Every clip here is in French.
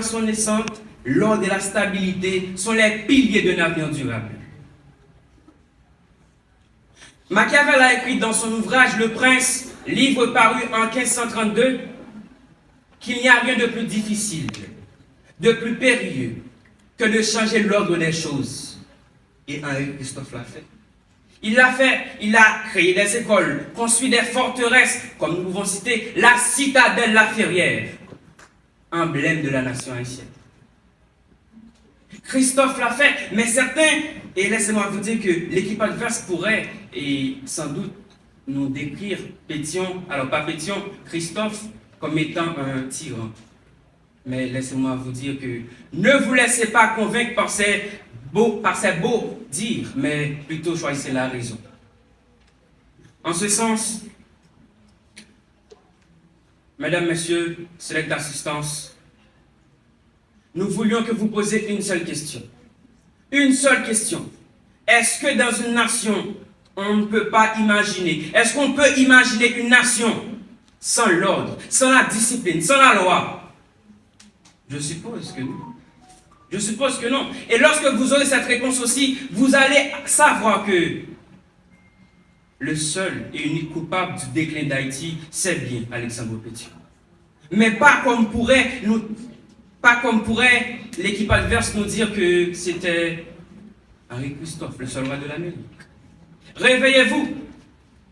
nation naissante, l'ordre et la stabilité sont les piliers d'un avenir durable. Machiavel a écrit dans son ouvrage Le Prince, livre paru en 1532, qu'il n'y a rien de plus difficile, de plus périlleux, que de changer l'ordre des choses. Et Henri Christophe l'a fait. Il l'a fait, il a créé des écoles, construit des forteresses, comme nous pouvons citer la citadelle La Ferrière, emblème de la nation haïtienne. Christophe l'a fait, mais certains, et laissez-moi vous dire que l'équipe adverse pourrait, et sans doute, nous décrire Pétion, alors pas Pétion, Christophe, comme étant un tyran. Mais laissez-moi vous dire que ne vous laissez pas convaincre par ces beaux dires, mais plutôt choisissez la raison. En ce sens, mesdames, messieurs, select assistance, nous voulions que vous posiez une seule question. Une seule question. Est-ce que dans une nation, on ne peut pas imaginer, est-ce qu'on peut imaginer une nation sans l'ordre, sans la discipline, sans la loi? Je suppose que non. Je suppose que non. Et lorsque vous aurez cette réponse aussi, vous allez savoir que le seul et unique coupable du déclin d'Haïti, c'est bien Alexandre Pétion. Mais pas comme pourrait l'équipe adverse nous dire que c'était Henri Christophe, le seul roi de l'Amérique. Réveillez-vous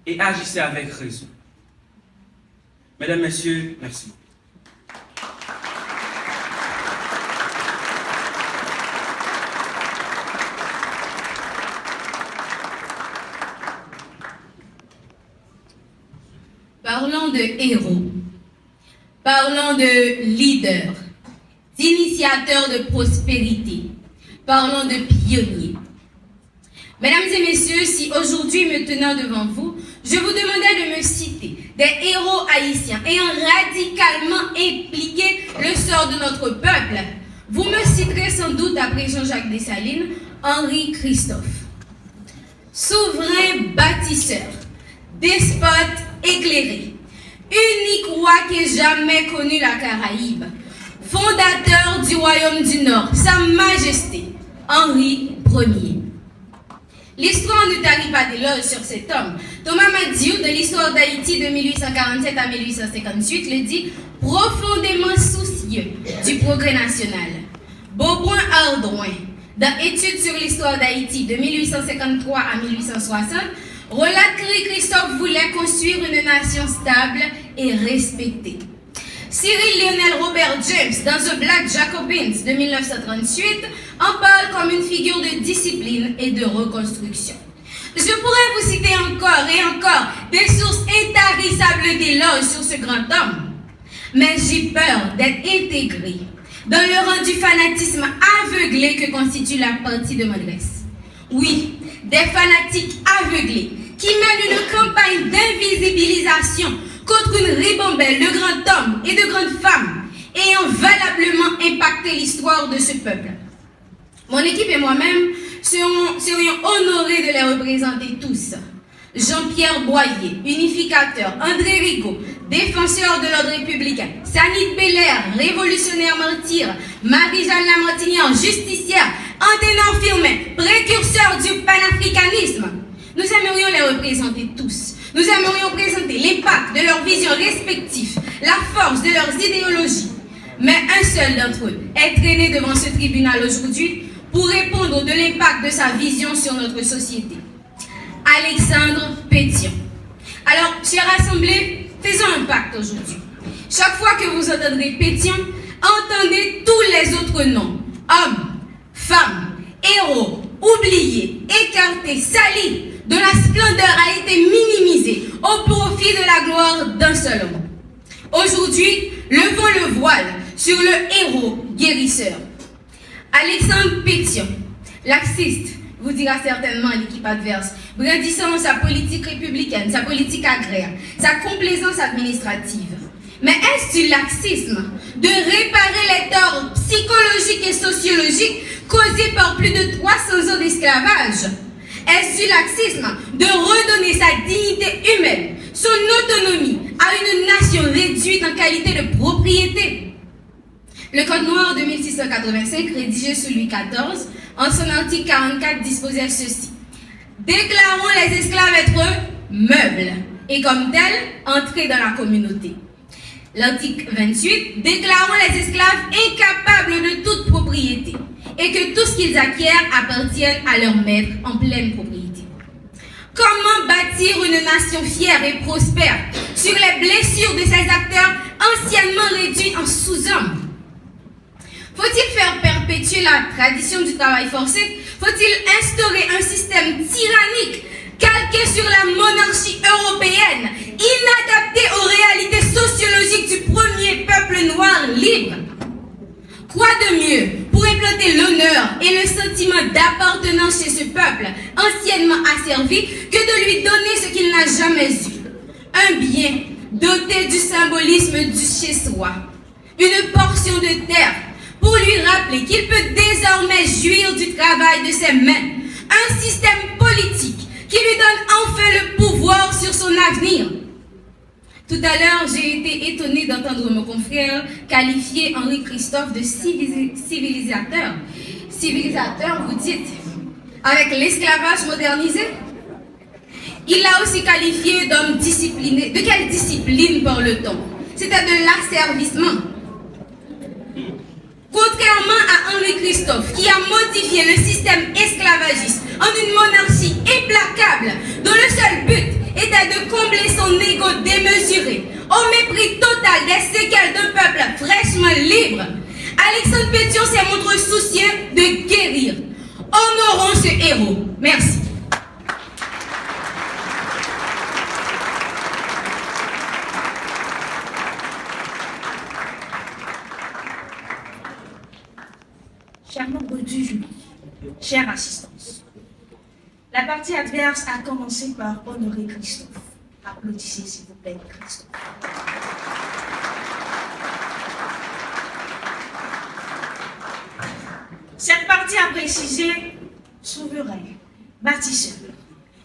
et agissez avec raison. Mesdames, Messieurs, merci. Parlons de héros, parlons de leaders, d'initiateurs de prospérité, parlons de pionniers. Mesdames et messieurs, si aujourd'hui, me tenant devant vous, je vous demandais de me citer des héros haïtiens ayant radicalement impliqué le sort de notre peuple, vous me citerez sans doute, après Jean-Jacques Dessalines, Henri Christophe. Souverain bâtisseur, despote éclairé, unique roi qui ait jamais connu la Caraïbe, fondateur du royaume du Nord, Sa Majesté, Henri Ier. L'histoire ne tarit pas d'éloges sur cet homme. Thomas Madiou, de l'histoire d'Haïti de 1847 à 1858, le dit profondément soucieux du progrès national. Beaubrun Ardouin, dans Études sur l'histoire d'Haïti de 1853 à 1860, relate que Christophe voulait construire une nation stable et respectée. Cyril Lionel Robert James, dans The Black Jacobins de 1938, en parle comme une figure de discipline et de reconstruction. Je pourrais vous citer encore et encore des sources intarissables d'éloges sur ce grand homme, mais j'ai peur d'être intégré dans le rang du fanatisme aveuglé que constitue la partie de Madresse. Oui, des fanatiques aveuglés qui mènent une campagne d'invisibilisation contre une ribambelle de grands hommes et de grandes femmes ayant valablement impacté l'histoire de ce peuple. Mon équipe et moi-même serions honorés de les représenter tous. Jean-Pierre Boyer, unificateur, André Rigaud, défenseur de l'ordre républicain, Sanit Belair, révolutionnaire martyr, Marie-Jeanne Lamartinière, justicière, Anténor Firmin, précurseur du panafricanisme. Nous aimerions les représenter tous. Nous aimerions présenter l'impact de leurs visions respectives, la force de leurs idéologies. Mais un seul d'entre eux est traîné devant ce tribunal aujourd'hui pour répondre de l'impact de sa vision sur notre société. Alexandre Pétion. Alors, chers assemblés, faisons un pacte aujourd'hui. Chaque fois que vous entendrez Pétion, entendez tous les autres noms. Hommes, femmes, héros, oubliés, écartés, salis, dont la splendeur a été minimisée au profit de la gloire d'un seul homme. Aujourd'hui, levons le voile sur le héros guérisseur. Alexandre Pétion, laxiste, vous dira certainement l'équipe adverse, brandissant sa politique républicaine, sa politique agraire, sa complaisance administrative. Mais est-ce du laxisme de réparer les torts psychologiques et sociologiques causés par plus de 300 ans d'esclavage? Est-ce du laxisme de redonner sa dignité humaine, son autonomie à une nation réduite en qualité de propriété? Le Code noir de 1685, rédigé sous Louis XIV, en son article 44, disposait ceci. Déclarons les esclaves être meubles et comme tels, entrer dans la communauté. L'article 28, déclarons les esclaves incapables de toute propriété et que tout ce qu'ils acquièrent appartienne à leur maître en pleine propriété. Comment bâtir une nation fière et prospère sur les blessures de ces acteurs anciennement réduits en sous-hommes? Faut-il faire perpétuer la tradition du travail forcé? Faut-il instaurer un système tyrannique calqué sur la monarchie européenne, inadapté aux réalités sociologiques du premier peuple noir libre? Quoi de mieux pour implanter l'honneur et le sentiment d'appartenance chez ce peuple anciennement asservi que de lui donner ce qu'il n'a jamais eu? Un bien doté du symbolisme du chez-soi, une portion de terre pour lui rappeler qu'il peut désormais jouir du travail de ses mains, un système politique qui lui donne enfin le pouvoir sur son avenir. Tout à l'heure, j'ai été étonnée d'entendre mon confrère qualifier Henri Christophe de civilisateur. Civilisateur, vous dites, avec l'esclavage modernisé? Il l'a aussi qualifié d'homme discipliné. De quelle discipline parle-t-on? C'était de l'asservissement. Contrairement à Henri Christophe, qui a modifié le système esclavagiste en une monarchie implacable, dont le seul but était de combler son ego démesuré, au mépris total des séquelles d'un peuple fraîchement libre, Alexandre Pétion s'est montré soucieux de guérir. Honorons ce héros. Merci. Chers membres du jury, chère assistance, la partie adverse a commencé par honorer Christophe. Applaudissez s'il vous plaît, Christophe. Cette partie a précisé souverain, bâtisseur.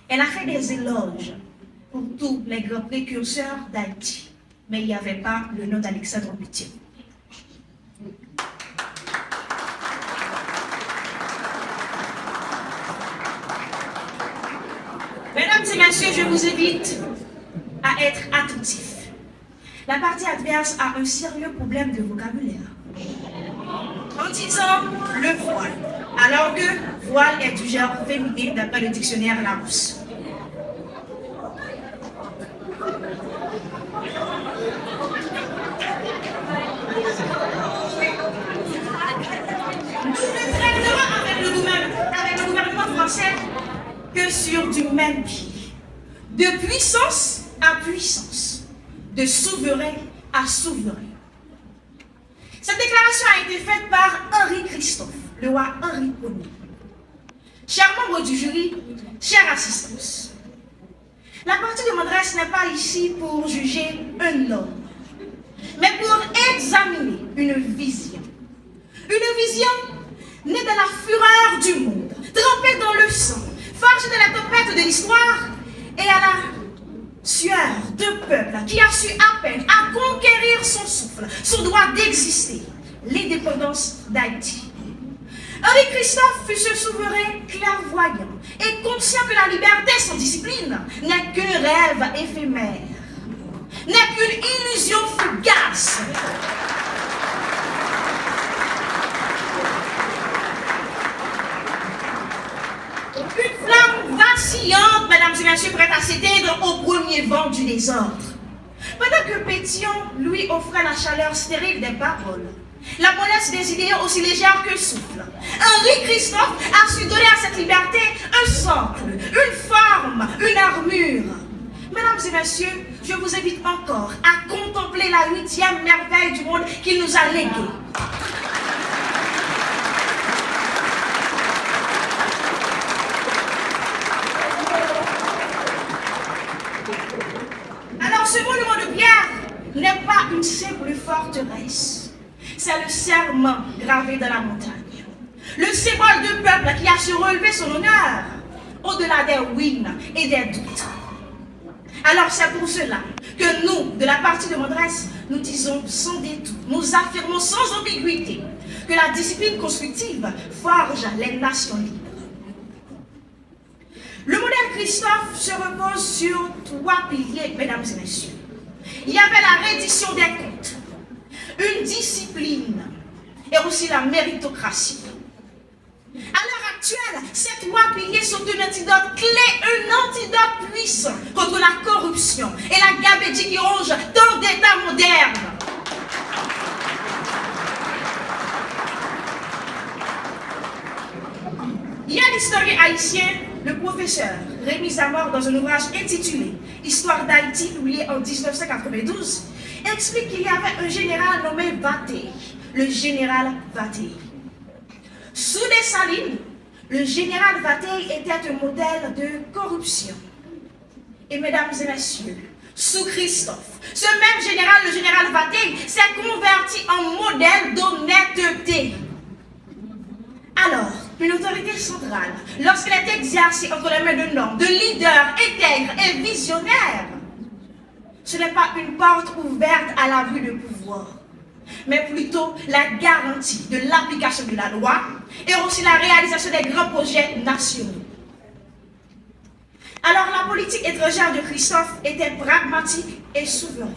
Elle a fait des éloges pour tous les grands précurseurs d'Haïti, mais il n'y avait pas le nom d'Alexandre Pétion. Mesdames et messieurs, je vous invite à être attentifs. La partie adverse a un sérieux problème de vocabulaire. En disant le voile, alors que voile est du genre féminin d'après le dictionnaire Larousse. Nous ne traiterons avec le gouvernement français que sur du même pied, de puissance à puissance, de souverain à souverain. Cette déclaration a été faite par Henri Christophe, le roi Henri Ier. Chers membres du jury, chère assistance, la partie de m'adresse n'est pas ici pour juger un homme, mais pour examiner une vision. Une vision née de la fureur du monde, trempée dans le sang, forgée de la tempête de l'histoire et à la sueur d'un peuple qui a su à peine à conquérir son souffle, son droit d'exister, l'indépendance d'Haïti. Henri Christophe fut ce souverain clairvoyant et conscient que la liberté sans discipline n'est qu'un rêve éphémère, n'est qu'une illusion fugace. Une flamme vacillante, mesdames et messieurs, prête à s'éteindre au premier vent du désordre. Pendant que Pétion lui offrait la chaleur stérile des paroles, la mollesse des idées aussi légère que souffle, Henri Christophe a su donner à cette liberté un socle, une forme, une armure. Mesdames et messieurs, je vous invite encore à contempler la 8e merveille du monde qu'il nous a léguée. Alors ce monument de pierre n'est pas une simple forteresse. C'est le serment gravé dans la montagne. Le symbole d'un peuple qui a su relever son honneur au-delà des ruines et des doutes. Alors c'est pour cela que nous, de la partie de Mondresse, nous disons sans détour, nous affirmons sans ambiguïté que la discipline constructive forge les nations libres. Le modèle Christophe se repose sur 3 piliers, mesdames et messieurs. Il y avait la reddition des comptes, une discipline et aussi la méritocratie. À l'heure actuelle, ces 3 piliers sont un antidote clé, un antidote puissant contre la corruption et la gabédie qui ronge tant d'États modernes. Il y a l'historien haïtien, le professeur Rémi Zamor, dans un ouvrage intitulé « Histoire d'Haïti » publié en 1992, explique qu'il y avait un général nommé Vatey, le général Vatey. Sous Dessalines, le général Vatey était un modèle de corruption. Et mesdames et messieurs, sous Christophe, ce même général, le général Vatey, s'est converti en modèle d'honnêteté. Alors, une autorité centrale, lorsqu'elle est exercée entre les mains d'un homme, de leader intègre et visionnaire, ce n'est pas une porte ouverte à l'abus de pouvoir, mais plutôt la garantie de l'application de la loi et aussi la réalisation des grands projets nationaux. Alors la politique étrangère de Christophe était pragmatique et souveraine.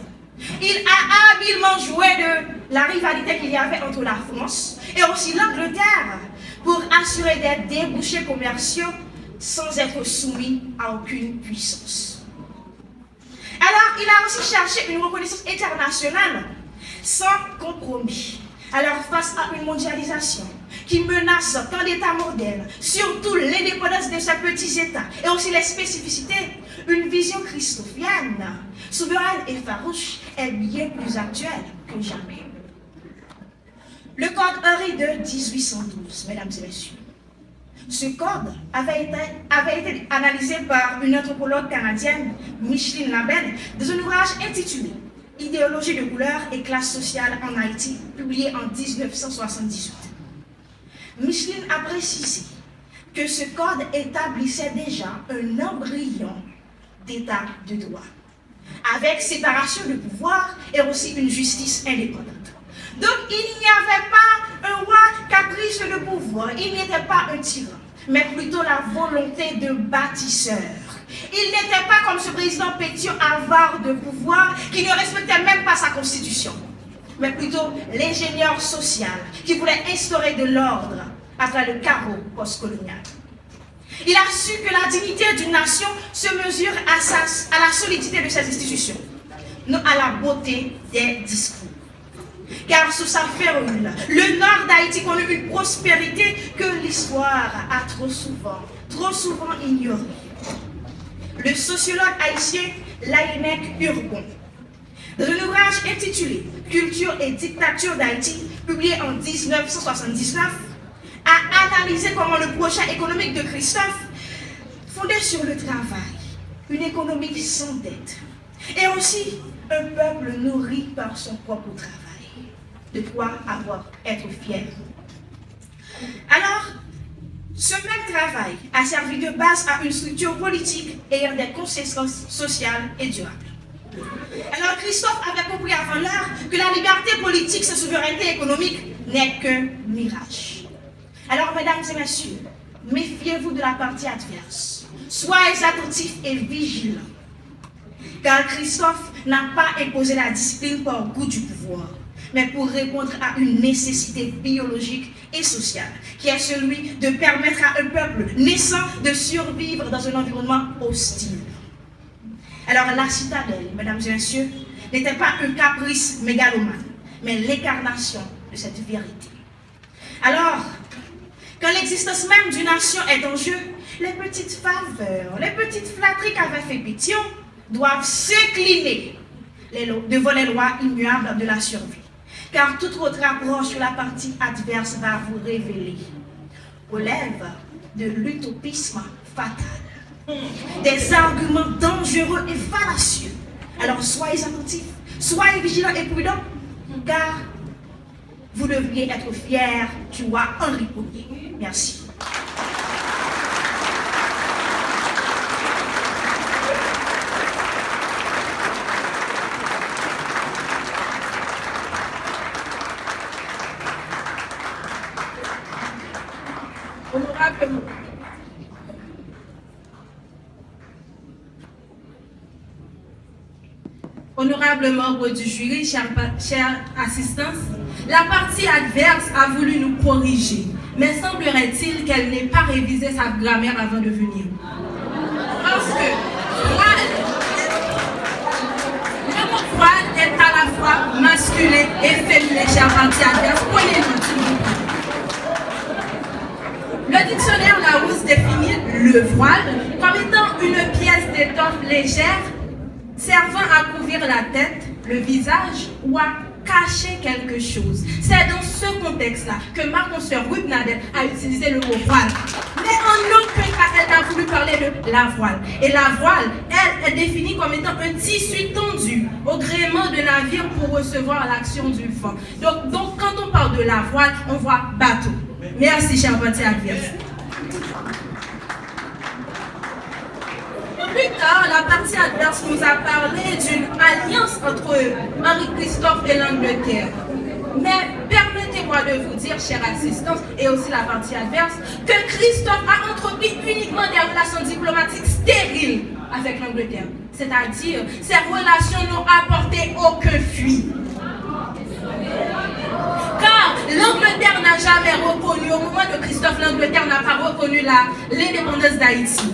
Il a habilement joué de la rivalité qu'il y avait entre la France et aussi l'Angleterre pour assurer des débouchés commerciaux sans être soumis à aucune puissance. Alors il a aussi cherché une reconnaissance internationale sans compromis. Alors face à une mondialisation qui menace tant d'États modernes, surtout l'indépendance de ces petits États et aussi les spécificités, une vision christophienne, souveraine et farouche est bien plus actuelle que jamais. Le Code Henry de 1812, mesdames et messieurs. Ce code avait été analysé par une anthropologue canadienne, Micheline Labelle, dans un ouvrage intitulé « Idéologie de couleur et classe sociale en Haïti », publié en 1978. Micheline a précisé que ce code établissait déjà un embryon d'état de droit, avec séparation de pouvoir et aussi une justice indépendante. Donc il n'y avait pas un roi caprice de pouvoir, il n'était pas un tyran, mais plutôt la volonté de bâtisseur. Il n'était pas comme ce président Pétion avare de pouvoir qui ne respectait même pas sa constitution, mais plutôt l'ingénieur social qui voulait instaurer de l'ordre à travers le carreau postcolonial. Il a su que la dignité d'une nation se mesure à la solidité de ses institutions, non à la beauté des discours. Car sous sa férule, le nord d'Haïti connaît une prospérité que l'histoire a trop souvent ignorée. Le sociologue haïtien Laïnek Urgon, dans un ouvrage intitulé « Culture et dictature d'Haïti », publié en 1979, a analysé comment le projet économique de Christophe, fondé sur le travail, une économie sans dette, et aussi un peuple nourri par son propre travail. De quoi être fier. Alors, ce même travail a servi de base à une structure politique ayant des conséquences sociales et durables. Alors, Christophe avait compris avant l'heure que la liberté politique sans souveraineté économique n'est qu'un mirage. Alors, mesdames et messieurs, méfiez-vous de la partie adverse. Soyez attentifs et vigilants. Car Christophe n'a pas imposé la discipline par goût du pouvoir, mais pour répondre à une nécessité biologique et sociale, qui est celui de permettre à un peuple naissant de survivre dans un environnement hostile. Alors la citadelle, mesdames et messieurs, n'était pas un caprice mégalomane, mais l'incarnation de cette vérité. Alors, quand l'existence même d'une nation est en jeu, les petites faveurs, les petites flatteries qu'avait fait Pétion doivent s'incliner devant les lois immuables de la survie. Car toute autre approche sur la partie adverse va vous révéler aux lèvres de l'utopisme fatal, des arguments dangereux et fallacieux. Alors soyez attentifs, soyez vigilants et prudents, car vous devriez être fiers du roi Henri Ier. Merci. Honorable, honorable membre du jury, chère assistance, la partie adverse a voulu nous corriger, mais semblerait-il qu'elle n'ait pas révisé sa grammaire avant de venir. Parce que le mot voile est à la fois masculin et féminin, chère partie adverse. Prenez-le, s'il vous plaît. Le dictionnaire Larousse définit le voile comme étant une pièce d'étoffe légère servant à couvrir la tête, le visage ou à cacher quelque chose. C'est dans ce contexte-là que ma consoeur Ruth Nadel a utilisé le mot voile. Mais en aucun cas, elle n'a voulu parler de la voile. Et la voile, elle est définie comme étant un tissu tendu au gréement de navire pour recevoir l'action du vent. Donc, quand on parle de la voile, on voit bateau. Merci, cher parti adverse. Plus tard, la partie adverse nous a parlé d'une alliance entre Henri-Christophe et l'Angleterre. Mais permettez-moi de vous dire, chère assistance, et aussi la partie adverse, que Christophe a entrepris uniquement des relations diplomatiques stériles avec l'Angleterre. C'est-à-dire, ces relations n'ont apporté aucun fruit. Car l'Angleterre n'a jamais reconnu, au moment de Christophe, l'Angleterre n'a pas reconnu l'indépendance d'Haïti.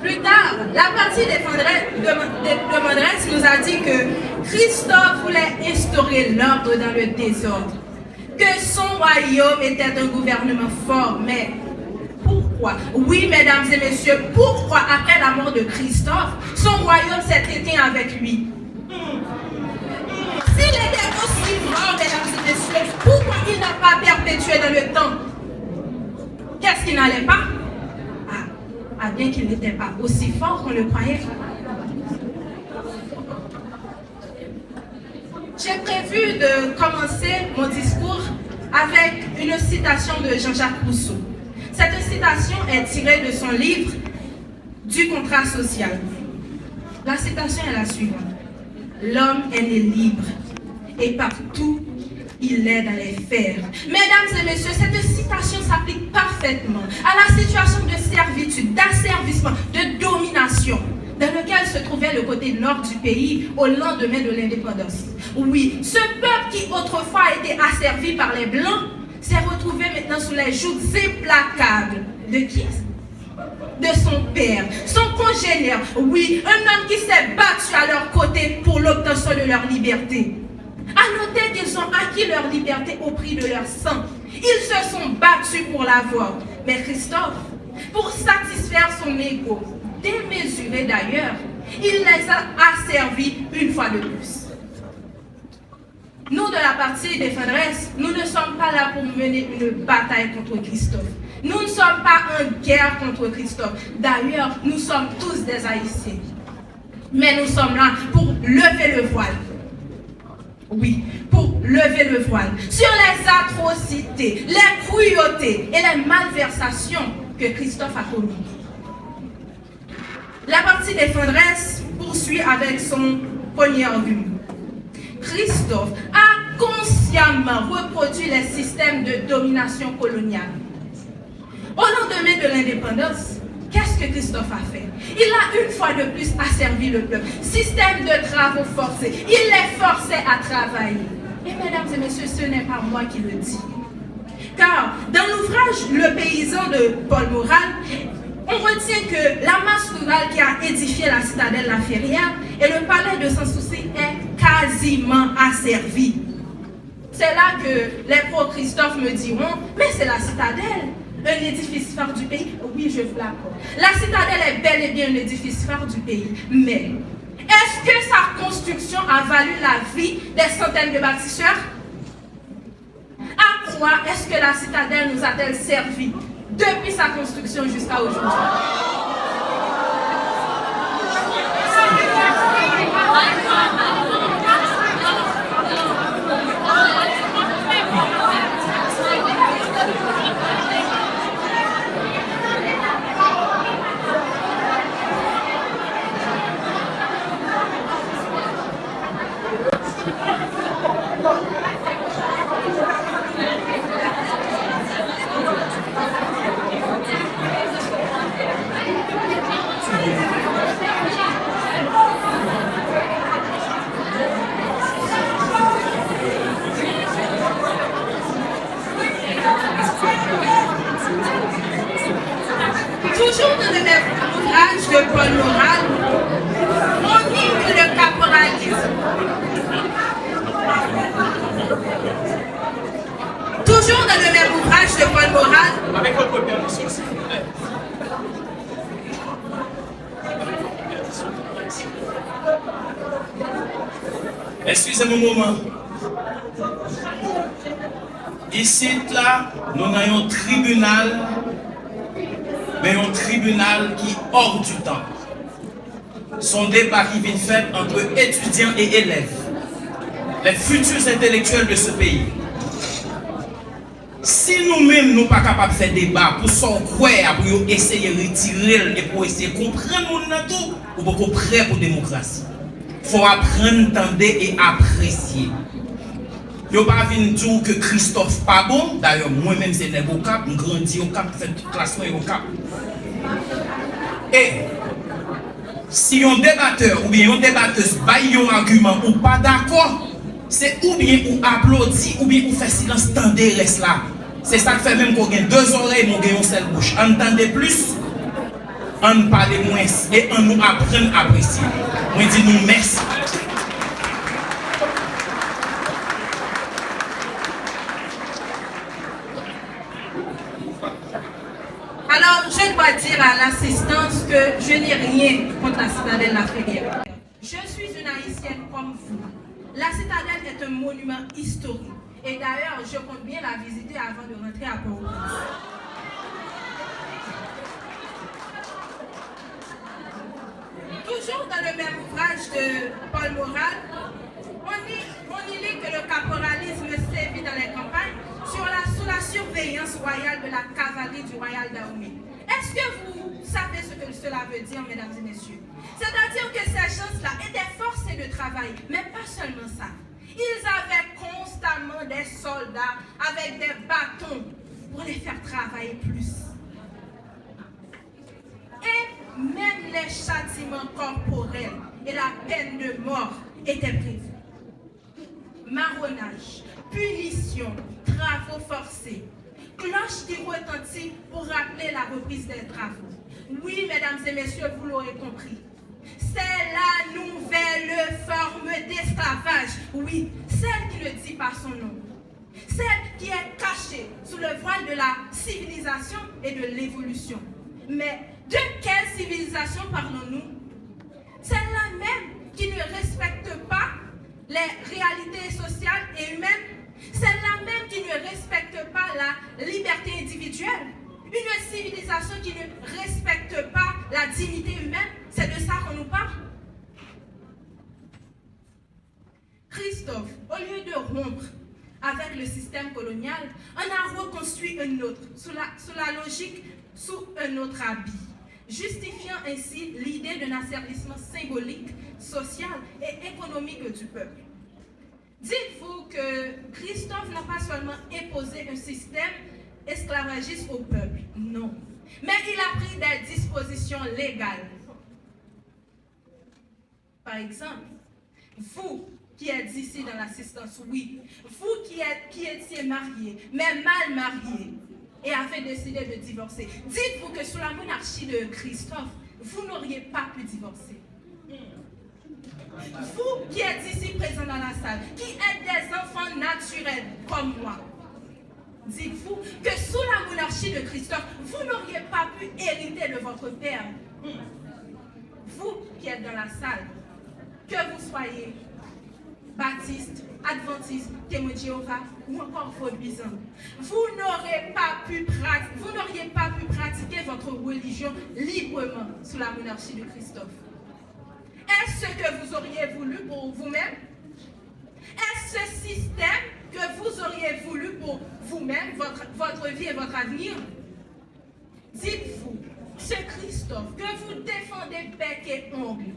Plus tard, la partie demanderesse nous a dit que Christophe voulait instaurer l'ordre dans le désordre, que son royaume était un gouvernement fort, mais pourquoi? Oui, mesdames et messieurs, pourquoi après la mort de Christophe, son royaume s'est éteint avec lui? S'il était aussi fort, mesdames et messieurs, pourquoi il n'a pas perpétué dans le temps? Qu'est-ce qu'il n'allait pas? Bien qu'il n'était pas aussi fort qu'on le croyait. J'ai prévu de commencer mon discours avec une citation de Jean-Jacques Rousseau. Cette citation est tirée de son livre « Du contrat social ». La citation est la suivante. « L'homme est né libre et partout il est dans les fers. » Mesdames et messieurs, cette citation s'applique parfaitement à la situation de servitude, d'asservissement, de domination dans lequel se trouvait le côté nord du pays au lendemain de l'indépendance. Oui, ce peuple qui autrefois a été asservi par les Blancs s'est retrouvé maintenant sous les joutes implacables. De qui? De son père, son congénère. Oui, un homme qui s'est battu à leur côté pour l'obtention de leur liberté. À noter qu'ils ont acquis leur liberté au prix de leur sang. Ils se sont battus pour l'avoir. Mais Christophe, pour satisfaire son ego, démesuré d'ailleurs, il les a asservis une fois de plus. Nous, de la partie défenderesse, nous ne sommes pas là pour mener une bataille contre Christophe. Nous ne sommes pas en guerre contre Christophe. D'ailleurs, nous sommes tous des Haïtiens. Mais nous sommes là pour lever le voile. Oui, pour lever le voile sur les atrocités, les cruautés et les malversations que Christophe a commises. La partie défenderesse poursuit avec son premier argument. Christophe a consciemment reproduit les systèmes de domination coloniale. Au lendemain de l'indépendance, qu'est-ce que Christophe a fait? Il a une fois de plus asservi le peuple. Système de travaux forcés. Il les forçait à travailler. Et mesdames et messieurs, ce n'est pas moi qui le dis. Car dans l'ouvrage Le paysan de Paul Morral, on retient que la masse rurale qui a édifié la citadelle La Ferrière et le palais de Sans Souci est quasiment asservi. C'est là que les pro-Christophe me diront, mais c'est la citadelle, un édifice phare du pays. Oui, je vous l'accorde. La citadelle est bel et bien un édifice phare du pays. Mais est-ce que sa construction a valu la vie des centaines de bâtisseurs? À quoi est-ce que la citadelle nous a-t-elle servi depuis sa construction jusqu'à aujourd'hui? de mes ouvrages de Paul Morales, on dit que le caporalisme. Toujours dans le même ouvrage de Paul Morales. Avec votre permission, s'il vous plaît. Excusez-moi un moment. Ici, là, nous avons un tribunal, mais un tribunal qui est hors du temps. Son débat qui vient fait entre étudiants et élèves, les futurs intellectuels de ce pays. Si nous-mêmes nous ne sommes pas capables de faire débat pour s'en croire, pour essayer de retirer et pour essayer de comprendre tout, ou pour qu'on prêt pour la démocratie. Il faut apprendre, entendre et apprécier. Je ne vais pas dire que Christophe pas bon. D'ailleurs, moi-même, c'est un cap. Je grandis au cap, je fais toute classe au cap. Et si un débatteur ou bien une débatteuse baille un argument ou pas d'accord, c'est ou bien ou applaudit ou bien ou fait silence, tendez reste là. C'est ça qui fait même qu'on a deux oreilles, on a une seule bouche. Entendez plus, on parle moins et on nous apprend à apprécier. On dit nous merci. Alors, je dois dire à l'assistance que je n'ai rien contre la citadelle africaine. Je suis une haïtienne comme vous. La citadelle est un monument historique. Et d'ailleurs, je compte bien la visiter avant de rentrer à Port-au-Prince. Toujours dans le même ouvrage de Paul Morales, on y lit que le caporalisme sévit dans les campagnes sous la surveillance royale de la cavalerie du royal Dahomey. Est-ce que vous savez ce que cela veut dire, mesdames et messieurs? C'est-à-dire que ces gens-là étaient forcés de travail, mais pas seulement ça. Ils avaient constamment des soldats avec des bâtons pour les faire travailler plus. Et même les châtiments corporels et la peine de mort étaient prévus. Marronnage, punition, travaux forcés, cloche qui retentit pour rappeler la reprise des travaux. Oui, mesdames et messieurs, vous l'aurez compris. C'est la nouvelle forme d'esclavage, oui, celle qui ne dit pas son nom, celle qui est cachée sous le voile de la civilisation et de l'évolution. Mais de quelle civilisation parlons-nous? Celle-là même qui ne respecte pas les réalités sociales et humaines, celle-là même qui ne respecte pas la liberté individuelle. Une civilisation qui ne respecte pas la dignité humaine, c'est de ça qu'on nous parle. Christophe, au lieu de rompre avec le système colonial, on a reconstruit un autre, sous la logique, sous un autre habit, justifiant ainsi l'idée d'un asservissement symbolique, social et économique du peuple. Dites-vous que Christophe n'a pas seulement imposé un système esclavagiste au peuple, non. Mais il a pris des dispositions légales. Par exemple, vous qui êtes ici dans l'assistance, oui, vous qui étiez mariés, mais mal mariés, et avez décidé de divorcer, dites-vous que sous la monarchie de Christophe, vous n'auriez pas pu divorcer. Vous qui êtes ici présents dans la salle, qui êtes des enfants naturels comme moi, dites-vous que sous la monarchie de Christophe, vous n'auriez pas pu hériter de votre père. Vous qui êtes dans la salle, que vous soyez baptiste, adventiste, témoin de Jéhovah ou encore vaudisant, vous n'auriez pas pu pratiquer votre religion librement sous la monarchie de Christophe. Est-ce ce que vous auriez voulu pour vous-même? Est-ce ce système que vous auriez voulu pour vous-même, votre vie et votre avenir? Dites-vous, ce Christophe que vous défendez bec et ongle,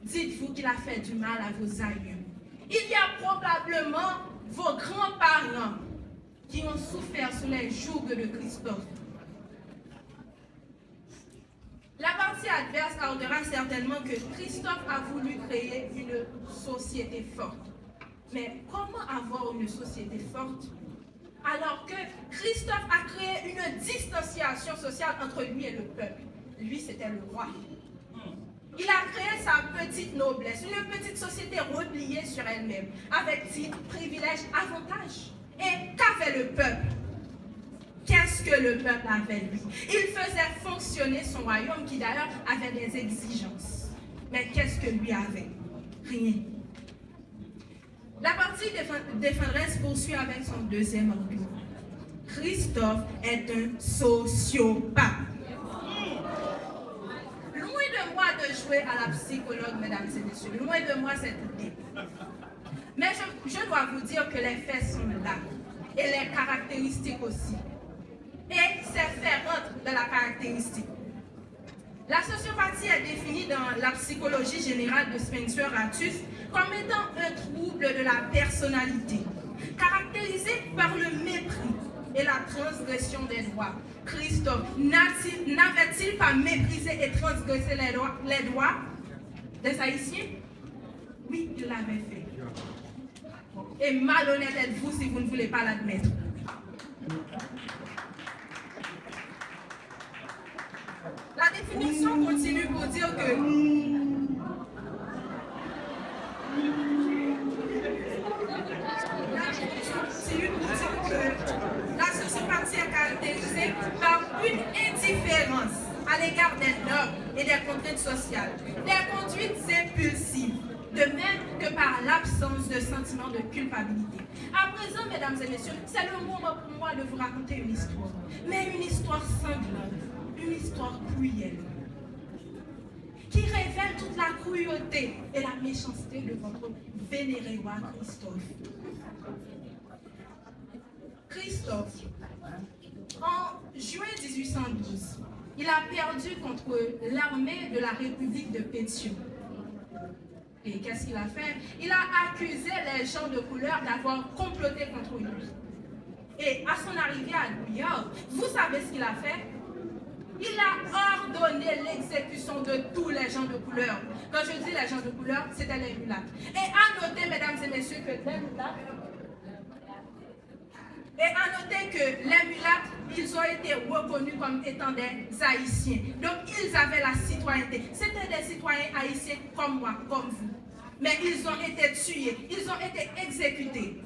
dites-vous qu'il a fait du mal à vos aïeux. Il y a probablement vos grands-parents qui ont souffert sous les jougs de Christophe. La partie adverse accordera certainement que Christophe a voulu créer une société forte. Mais comment avoir une société forte? Alors que Christophe a créé une distanciation sociale entre lui et le peuple. Lui, c'était le roi. Il a créé sa petite noblesse, une petite société repliée sur elle-même, avec titres, privilèges, avantages. Et qu'avait le peuple? Qu'est-ce que le peuple avait, lui? Il faisait fonctionner son royaume, qui d'ailleurs avait des exigences. Mais qu'est-ce que lui avait? Rien. La partie défenderesse poursuit avec son deuxième argument. Christophe est un sociopathe. Loin de moi de jouer à la psychologue, mesdames et messieurs. Loin de moi cette idée. Mais je dois vous dire que les faits sont là. Et les caractéristiques aussi. Et ces faits rentrent dans la caractéristique. La sociopathie est définie dans la psychologie générale de Spencer Ratus comme étant un trouble de la personnalité, caractérisé par le mépris et la transgression des droits. Christophe n'avait-il pas méprisé et transgressé les droits des Haïtiens? Oui, il l'avait fait. Et malhonnête êtes-vous si vous ne voulez pas l'admettre. La définition continue pour dire que la sociopathie est caractérisée par une indifférence à l'égard des normes et des contraintes sociales, des conduites impulsives, de même que par l'absence de sentiment de culpabilité. À présent, mesdames et messieurs, c'est le moment pour moi de vous raconter une histoire, mais une histoire sanglante, une histoire cruelle, qui révèle toute la cruauté et la méchanceté de votre vénéré roi Christophe. Christophe, en juin 1812, il a perdu contre l'armée de la République de Pétion. Et qu'est-ce qu'il a fait? Il a accusé les gens de couleur d'avoir comploté contre lui. Et à son arrivée à New York, vous savez ce qu'il a fait? Il a ordonné l'exécution de tous les gens de couleur. Quand je dis les gens de couleur, c'était les mulâtres. Et à noter, mesdames et messieurs, que les mulâtres, ils ont été reconnus comme étant des Haïtiens. Donc, ils avaient la citoyenneté. C'était des citoyens haïtiens comme moi, comme vous. Mais ils ont été tués, ils ont été exécutés.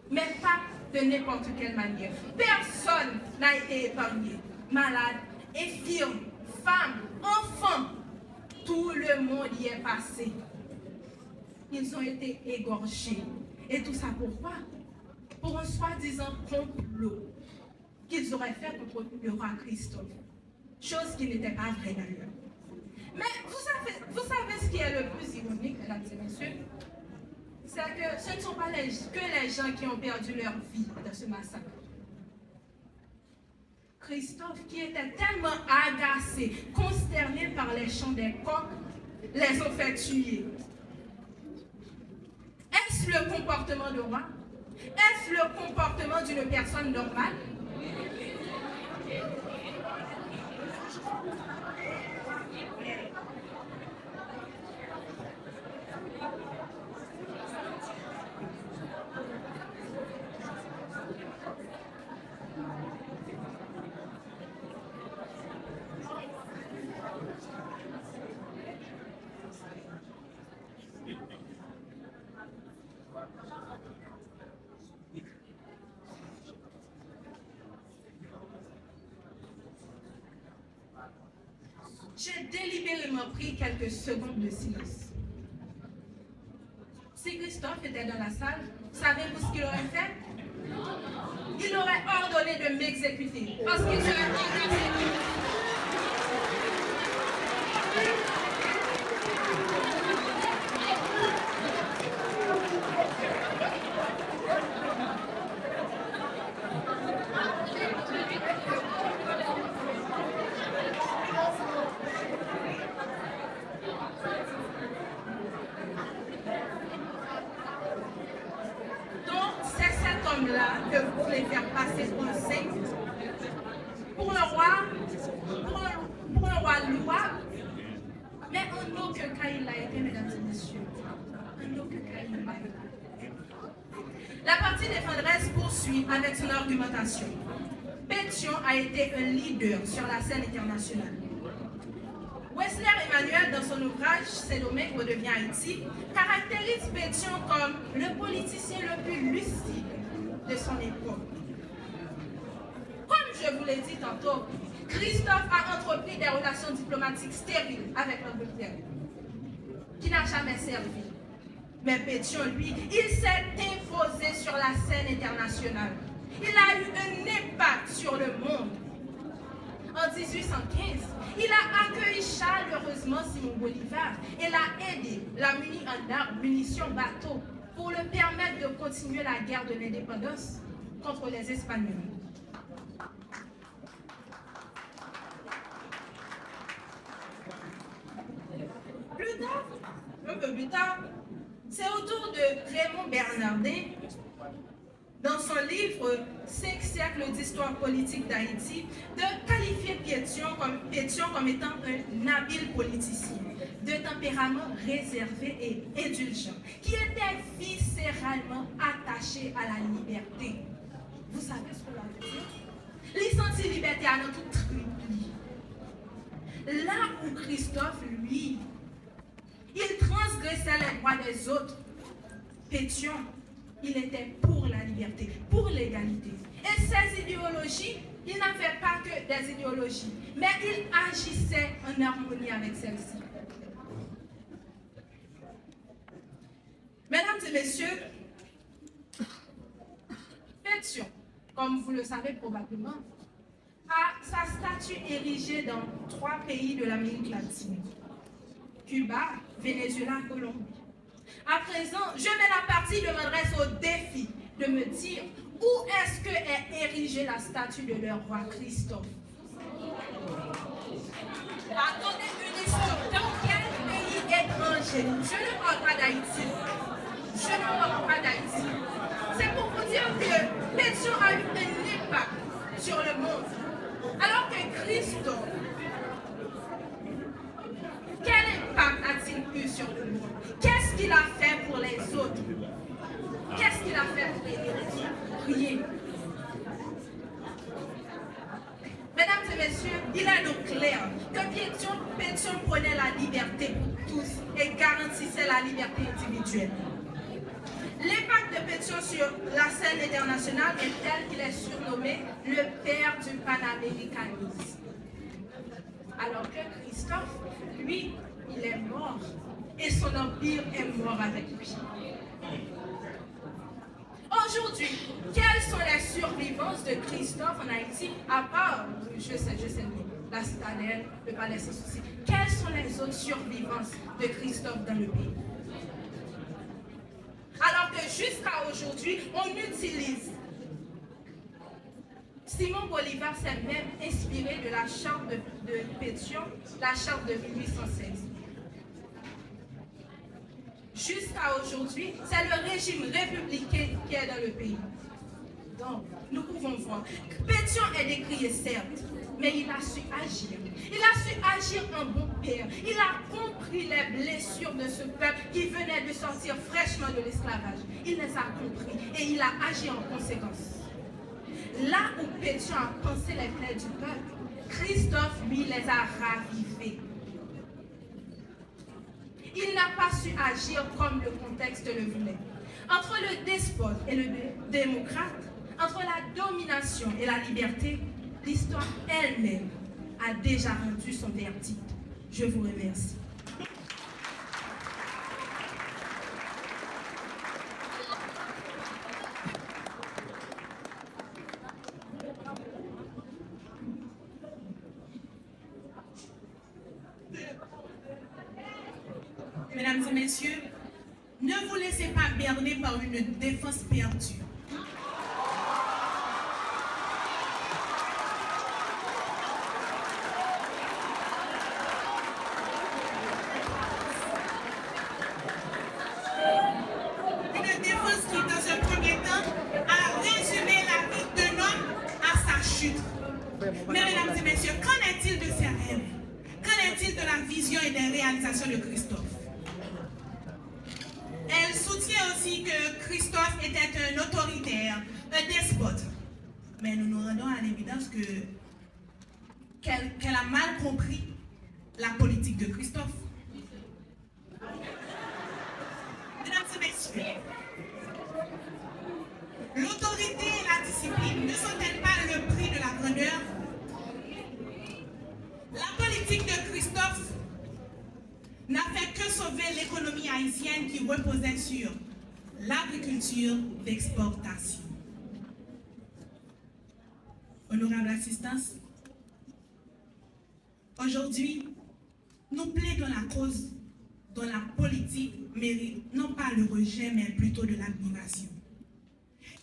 Mais pas de n'importe quelle manière. Personne n'a été épargné. Malade, infirme, femme, enfant, tout le monde y est passé. Ils ont été égorgés. Et tout ça pourquoi? Pour un soi-disant complot qu'ils auraient fait contre le roi Christophe. Chose qui n'était pas vraie d'ailleurs. Mais vous savez ce qui est le plus ironique, mesdames et messieurs? C'est que ce ne sont pas que les gens qui ont perdu leur vie dans ce massacre. Christophe, qui était tellement agacé, consterné par les chants des coqs, les ont fait tuer. Est-ce le comportement de roi? Est-ce le comportement d'une personne normale? J'ai délibérément pris quelques secondes de silence. Si Christophe était dans la salle, savez-vous ce qu'il aurait fait? Il aurait ordonné de m'exécuter parce qu'il serait agacé. Là que vous voulez faire passer pour un saint, pour un roi, louable, mais en aucun cas il l'a été, mesdames et messieurs. En aucun cas il l'a été. La partie défenderesse pour poursuit avec son argumentation. Pétion a été un leader sur la scène internationale. Wessler Emmanuel, dans son ouvrage C'est nommé redevient Haïti, caractérise Pétion comme le politicien le plus lucide de son époque. Comme je vous l'ai dit tantôt, Christophe a entrepris des relations diplomatiques stériles avec l'Angleterre, qui n'a jamais servi. Mais Pétion, lui, il s'est imposé sur la scène internationale. Il a eu un impact sur le monde. En 1815, il a accueilli chaleureusement Simon Bolivar et l'a aidé, l'a muni en armes, munitions, bateaux, pour le permettre de continuer la guerre de l'indépendance contre les Espagnols. Un peu plus tard, c'est au tour de Raymond Bernardin, dans son livre 5 siècles d'histoire politique d'Haïti, de qualifier Pétion comme étant un habile politicien, de tempérament réservé et indulgent, qui était viscéralement attaché à la liberté. Vous savez ce que cela veut dire? Les sentis liberté à notre tribu. Là où Christophe, lui, il transgressait les droits des autres, Pétion, il était pour la liberté, pour l'égalité. Et ces idéologies, il n'avait pas que des idéologies, mais il agissait en harmonie avec celles-ci. Mesdames et messieurs, Pétion, comme vous le savez probablement, a sa statue érigée dans 3 pays de l'Amérique latine: Cuba, Venezuela, Colombie. À présent, je mets la partie, je m'adresse au défi de me dire où est-ce que est érigée la statue de leur roi Christophe. Attendez une histoire. Dans quel pays étranger? Je ne parle pas d'Haïti. Je ne parle pas d'Haïti. C'est pour vous dire que Pétion a eu un impact sur le monde. Alors que Christophe, quel impact a-t-il eu sur le monde? Qu'est-ce qu'il a fait pour les autres? Qu'est-ce qu'il a fait pour les autres? Rien. Mesdames et messieurs, il est donc clair que Pétion prenait la liberté pour tous et garantissait la liberté individuelle. L'impact de Pétion sur la scène internationale est tel qu'il est surnommé le père du panaméricanisme. Alors que Christophe, lui, il est mort et son empire est mort avec lui. Aujourd'hui, quelles sont les survivances de Christophe en Haïti, à part, je sais, la citadelle, le palais sans souci. Quelles sont les autres survivances de Christophe dans le pays? Alors que jusqu'à aujourd'hui, on utilise. Simon Bolivar s'est même inspiré de la charte de Pétion, la charte de 1816. Jusqu'à aujourd'hui, c'est le régime républicain qui est dans le pays. Donc, nous pouvons voir que Pétion est décrié, certes, mais il a su agir. Il a su agir en bon père. Il a compris les blessures de ce peuple qui venait de sortir fraîchement de l'esclavage. Il les a compris et il a agi en conséquence. Là où Pétion a pensé les plaies du peuple, Christophe, lui, les a ravivées. Il n'a pas su agir comme le contexte le voulait. Entre le despote et le démocrate, entre la domination et la liberté, l'histoire elle-même a déjà rendu son verdict. Je vous remercie. Mesdames et messieurs, ne vous laissez pas berner par une défense perdue. Une défense qui, dans un premier temps, a résumé la vie d'un homme à sa chute. Mais mesdames et messieurs, qu'en est-il de ses rêves? Qu'en est-il de la vision et des réalisations de Christophe? Elle soutient aussi que Christophe était un autoritaire, un un despote. Mais nous nous rendons à l'évidence qu'elle a mal compris la politique de Christophe. Mesdames et messieurs, l'autorité et la discipline ne sont-elles pas le prix de la grandeur? La politique de Christophe n'a fait que sauver l'économie haïtienne qui reposait sur l'agriculture d'exportation. Honorable assistance, aujourd'hui, nous plaidons la cause dont la politique mérite non pas le rejet, mais plutôt de l'admiration.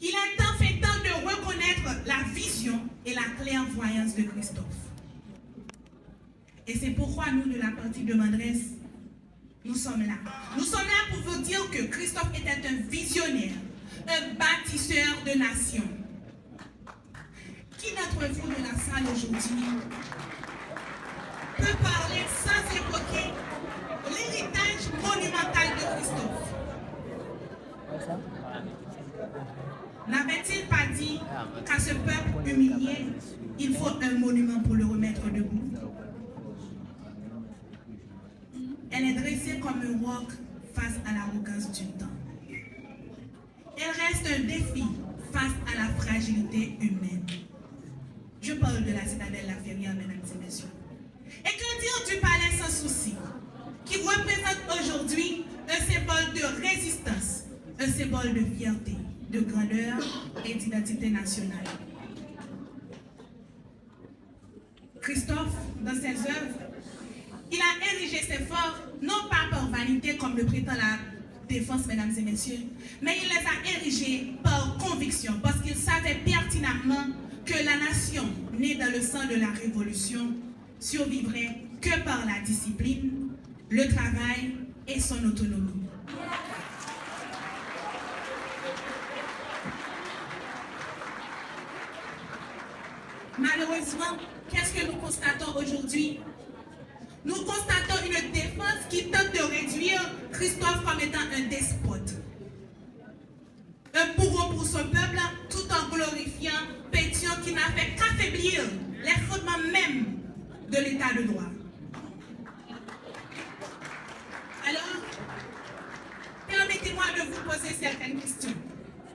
Il est enfin temps de reconnaître la vision et la clairvoyance de Christophe. Et c'est pourquoi nous, de la partie de Mandresse, nous sommes là. Nous sommes là pour vous dire que Christophe était un visionnaire, un bâtisseur de nations. Qui d'entre vous de la salle aujourd'hui peut parler sans évoquer l'héritage monumental de Christophe? N'avait-il pas dit qu'à ce peuple humilié, il faut un monument pour le remettre debout? Elle est dressée comme un roc face à l'arrogance du temps. Elle reste un défi face à la fragilité humaine. Je parle de la citadelle La Ferrière, mesdames et messieurs. Et que dire du palais sans souci, qui représente aujourd'hui un symbole de résistance, un symbole de fierté, de grandeur et d'identité nationale. Christophe, dans ses œuvres, il a érigé ses forts, non pas par vanité comme le prétend la défense, mesdames et messieurs, mais il les a érigés par conviction, parce qu'il savait pertinemment que la nation, née dans le sang de la Révolution, survivrait que par la discipline, le travail et son autonomie. Malheureusement, qu'est-ce que nous constatons aujourd'hui? Nous constatons une défense qui tente de réduire Christophe comme étant un despote. Un bourreau pour son peuple, tout en glorifiant Pétion qui n'a fait qu'affaiblir les fondements même de l'état de droit. Alors, permettez-moi de vous poser certaines questions.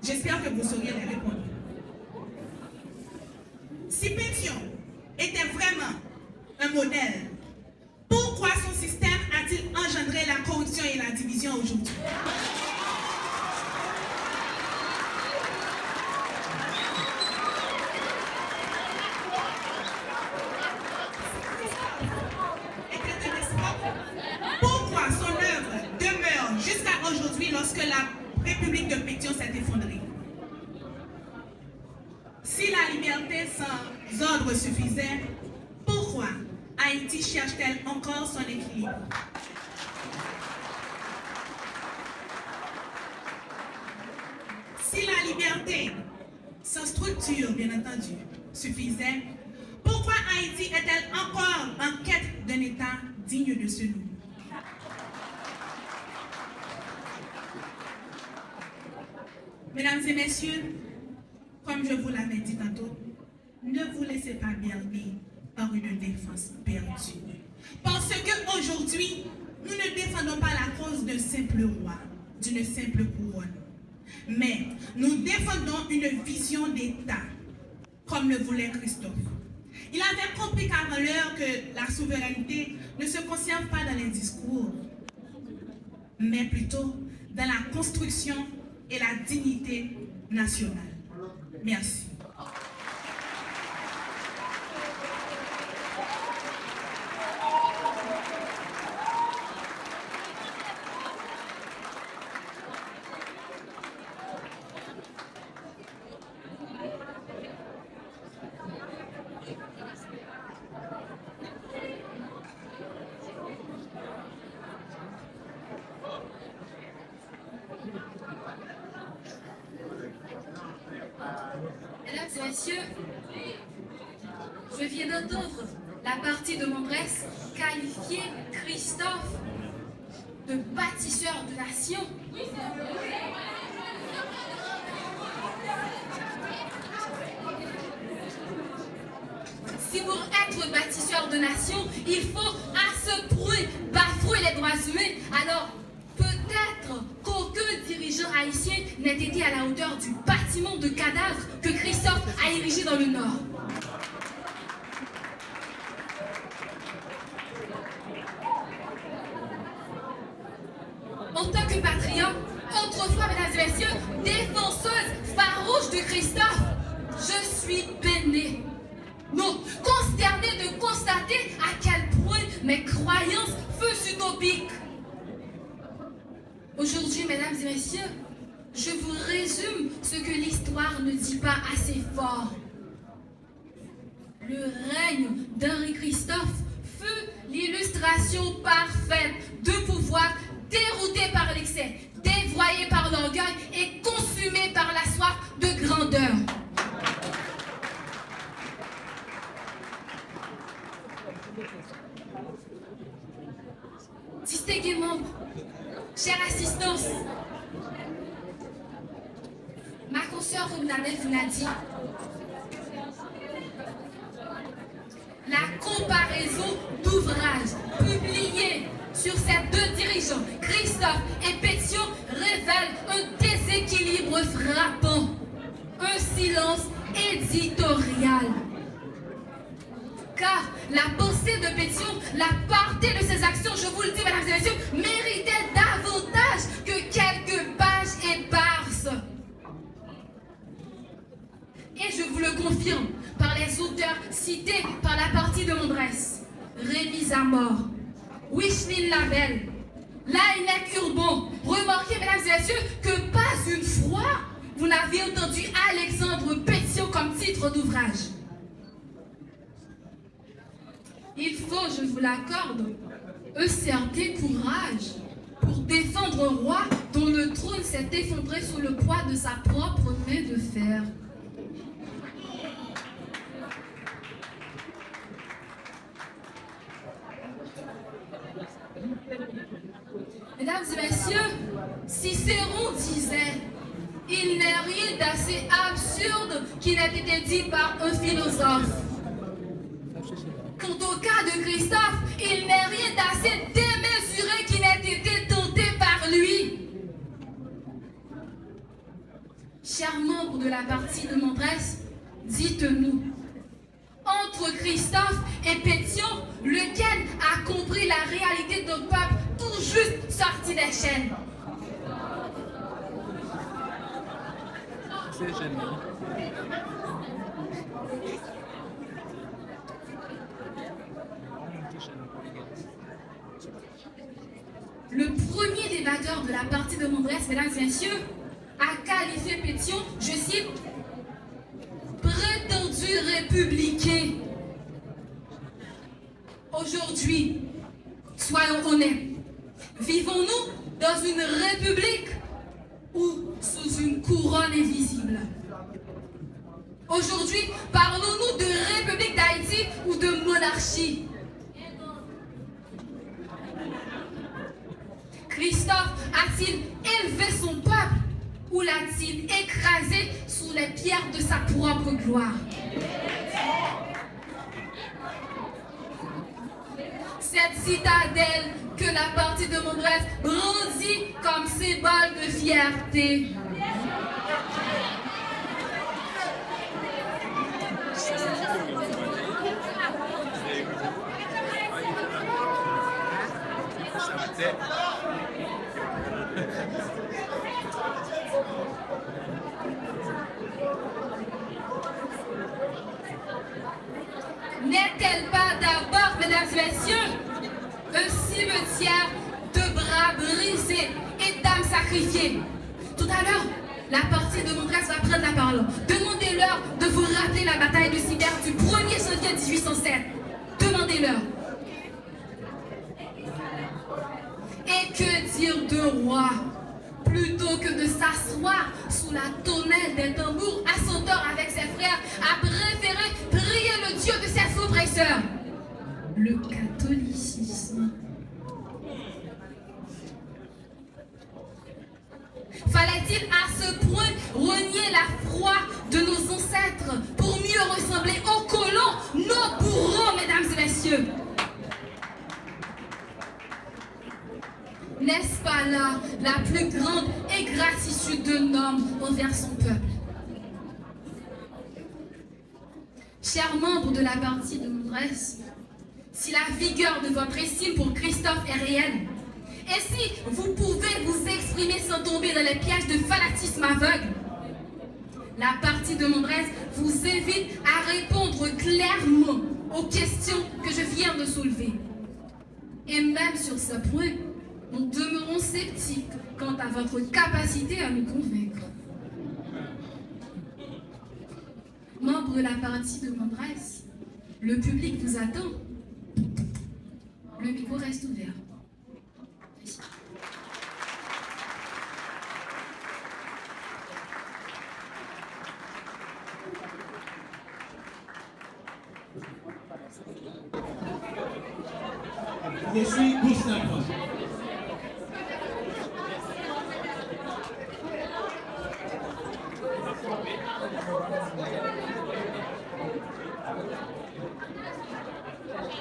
J'espère que vous sauriez les répondre. Si Pétion était vraiment un modèle, pourquoi son système a-t-il engendré la corruption et la division aujourd'hui? Pourquoi son œuvre demeure jusqu'à aujourd'hui lorsque la République de Pétion s'est effondrée? Si la liberté sans ordre suffisait, pourquoi Haïti cherche-t-elle encore son équilibre? Si la liberté, sans structure bien entendu, suffisait, pourquoi Haïti est-elle encore en quête d'un État digne de ce nom? Mesdames et messieurs, comme je vous l'avais dit tantôt, ne vous laissez pas berner par une défense perdue. Parce qu'aujourd'hui, nous ne défendons pas la cause d'un simple roi, d'une simple couronne. Mais nous défendons une vision d'État, comme le voulait Christophe. Il avait compris qu'avant l'heure que la souveraineté ne se conserve pas dans les discours, mais plutôt dans la construction et la dignité nationale. Merci. Mesdames et messieurs, je viens d'entendre la partie de Mandresse qualifier Christophe de bâtisseur de nation. Si pour être bâtisseur de nations, il faut à ce point bafouer les droits humains, alors peut-être qu'aucun dirigeant haïtien n'ait été à la hauteur du bâtiment de cadavres que Christophe a érigé dans le Nord. En tant que patriote, autrefois, mesdames et messieurs, défenseuse farouche de Christophe, je suis peinée, non, consternée de constater à quel point mes croyances furent utopiques. Aujourd'hui, mesdames et messieurs, je vous résume ce que l'histoire ne dit pas assez fort. Le règne d'Henri Christophe fut l'illustration parfaite de pouvoir dérouté par l'excès, dévoyé par l'orgueil et consumé par la soif de grandeur. Distingués membres, chère assistance, ma consoeur Romualdez vous l'a dit. La comparaison d'ouvrages publiés sur ces deux dirigeants, Christophe et Pétion, révèle un déséquilibre frappant, un silence éditorial. Car la pensée de Pétion, la portée de ses actions, je vous le dis, mesdames et messieurs, méritait davantage que quelques pages éparses. Et je vous le confirme par les auteurs cités par la partie de Mondresse. Rémi Zamor, Wicheline Labelle, Laïnec Urbon. Remarquez, mesdames et messieurs, que pas une fois vous n'avez entendu Alexandre Pétion comme titre d'ouvrage. Il faut, je vous l'accorde, un certain courage pour défendre un roi dont le trône s'est effondré sous le poids de sa propre main de fer. Mesdames et messieurs, Cicéron disait « Il n'est rien d'assez absurde qui n'ait été dit par un philosophe. » Quant au cas de Christophe, il n'est rien d'assez démesuré qui n'ait été tenté par lui. Chers membres de la partie de Mondresse, dites-nous, entre Christophe et Pétion, lequel a compris la réalité d'un peuple tout juste sorti des chaînes? C'est génial. Le premier débatteur de la partie de Mondresse, mesdames et messieurs, a qualifié Pétion, je cite, prétendu républicain. Aujourd'hui, soyons honnêtes, vivons-nous dans une république ou sous une couronne invisible? Aujourd'hui, parlons-nous de République d'Haïti ou de monarchie? Christophe a-t-il élevé son peuple ou l'a-t-il écrasé sous les pierres de sa propre gloire? Cette citadelle que la partie de Mondresse brandit comme symbole de fierté. N'est-elle pas d'abord, mesdames et messieurs, un cimetière de bras brisés et d'âmes sacrifiées? Tout à l'heure, la partie de Mondresse va prendre la parole. Demandez-leur de vous rappeler la bataille de Cyber du 1er janvier 1807. Demandez-leur. Et que dire de roi? Plutôt que de s'asseoir sous la tonnelle des tambours à son tort avec ses frères, a préféré prier le Dieu de ses oppresseurs, le catholicisme. Fallait-il à ce point renier la foi de nos ancêtres pour mieux ressembler aux colons, nos bourgeois? sera là la plus grande ingratitude d'un homme envers son peuple. Chers membres de la partie de Mondres, si la vigueur de votre estime pour Christophe est réelle, et si vous pouvez vous exprimer sans tomber dans les pièges de fanatisme aveugle, la partie de Mondres vous invite à répondre clairement aux questions que je viens de soulever. Et même sur ce point, nous demeurons sceptiques quant à votre capacité à nous convaincre. Membres de la partie de Mondres, le public vous attend. Le micro reste ouvert. Merci. Je suis Gustave.